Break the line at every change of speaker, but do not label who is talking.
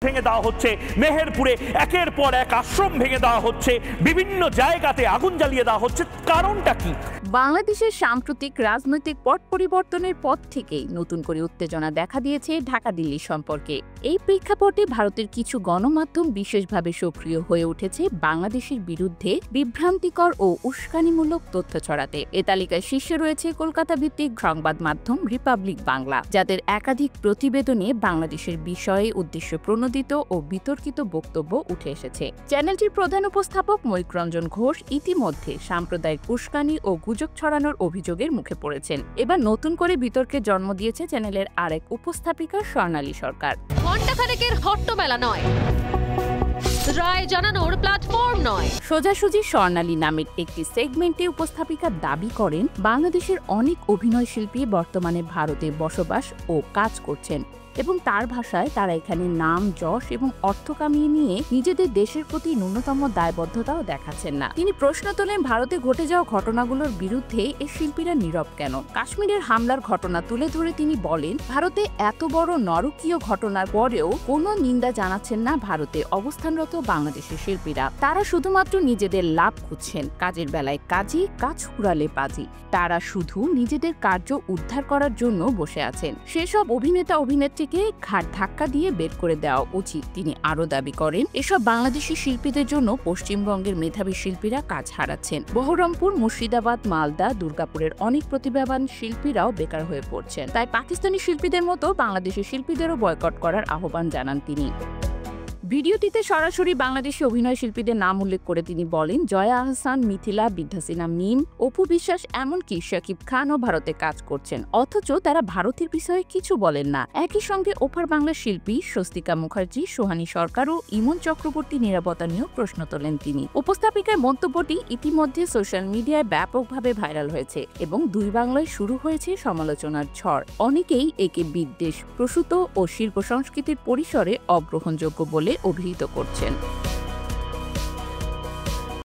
ভেঙে দেওয়া হচ্ছে, মেহেরপুরে একের পর এক আশ্রম ভেঙে দেওয়া হচ্ছে, বিভিন্ন জায়গাতে আগুন জ্বালিয়ে দেওয়া হচ্ছে, কারণটা কি?
বাংলাদেশের সাম্প্রতিক রাজনৈতিক পট পরিবর্তনের পর থেকেই নতুন করে উত্তেজনা দেখা দিয়েছে ঢাকা দিল্লি সম্পর্কে। এই প্রেক্ষাপটে ভারতের কিছু গণমাধ্যম বিশেষভাবে সক্রিয় হয়ে উঠেছে বাংলাদেশের বিরুদ্ধে বিভ্রান্তিকর ও উস্কানিমূলক তথ্য ছড়াতে। এ তালিকায় শীর্ষে রয়েছে কলকাতা ভিত্তিক সংবাদ মাধ্যম রিপাবলিক বাংলা, যাদের একাধিক প্রতিবেদনে বাংলাদেশের বিষয়ে উদ্দেশ্য প্রণোদিত ও বিতর্কিত বক্তব্য উঠে এসেছে। চ্যানেলটির প্রধান উপস্থাপক ময়ূক রঞ্জন ঘোষ ইতিমধ্যে সাম্প্রদায়িক উস্কানি ও গুজব ছড়ানোর অভিযোগের মুখে পড়েছেন। এবার নতুন করে বিতর্কের জন্ম দিয়েছে চ্যানেলের আরেক উপস্থাপিকা স্বর্ণালী সরকার।
ঘণ্টাখানেকের হট্টমেলা নয়, রায় জানানোর প্ল্যাটফর্ম নয়।
সোজাসুজি স্বর্ণালী নামের একটি সেগমেন্টে উপস্থাপিকা দাবি করেন বাংলাদেশের অনেক অভিনয় শিল্পী বর্তমানে ভারতে বসবাস ও কাজ করছেন এবং তার ভাষায় তারা এখানে নাম, যশ এবং অর্থ কামিয়ে নিয়ে নিজেদের দেশের প্রতি ন্যূনতম দায়বদ্ধতাও দেখাচ্ছেন না। তিনি প্রশ্ন তোলেন, ভারতে ঘটে যাওয়া ঘটনাগুলোর বিরুদ্ধে এই শিল্পীরা নীরব কেন? কাশ্মীরের হামলার ঘটনা তুলে ধরে তিনি বলেন, ভারতে এত বড় নরকীয় ঘটনার পরেও কোনো নিন্দা জানাচ্ছেন না ভারতে অবস্থানরত বাংলাদেশের শিল্পীরা। তারা শুধুমাত্র নিজেদের লাভ খুঁজছেন, কাজের বেলায় কাজী, কাজ ফুরালে বাজি। তারা শুধু নিজেদের কার্য উদ্ধার করার জন্য বসে আছেন। সেসব অভিনেতা অভিনেত্রী ঘাট ধাক্কা দিয়ে বের করে দেওয়া উচিত। তিনি আরো দাবি করেন, এসব বাংলাদেশি শিল্পীদের জন্য পশ্চিমবঙ্গের মেধাবী শিল্পীরা কাজ হারাচ্ছেন। বহরমপুর, মুর্শিদাবাদ, মালদা, দুর্গাপুরের অনেক প্রতিভাবান শিল্পীরাও বেকার হয়ে পড়ছেন। তাই পাকিস্তানি শিল্পীদের মতো বাংলাদেশি শিল্পীদেরও বয়কট করার আহ্বান জানান তিনি। ভিডিওটিতে সরাসরি বাংলাদেশি অভিনয় শিল্পীদের নাম উল্লেখ করে তিনি বলেন, জয়া আহসান, মিথিলা, বিদ্যাসিনা মিম, অপু বিশ্বাস, এমনকি শাকিব খানও ভারতে কাজ করছেন, অথচ তারা ভারতের বিষয়ে কিছু বলেন না। একই সঙ্গে ওপার বাংলার শিল্পী স্বস্তিকা মুখার্জি, সোহানী সরকার ও ইমন চক্রবর্তী নিরাপত্তা নিয়েও প্রশ্ন তোলেন তিনি। উপস্থাপিকার মন্তব্যটি ইতিমধ্যে সোশ্যাল মিডিয়ায় ব্যাপকভাবে ভাইরাল হয়েছে এবং দুই বাংলায় শুরু হয়েছে সমালোচনার ঝড়। অনেকেই একে বিদ্বেষ প্রসূত ও শিল্প সংস্কৃতির পরিসরে অগ্রহণযোগ্য বলে অভিহিত করছেন।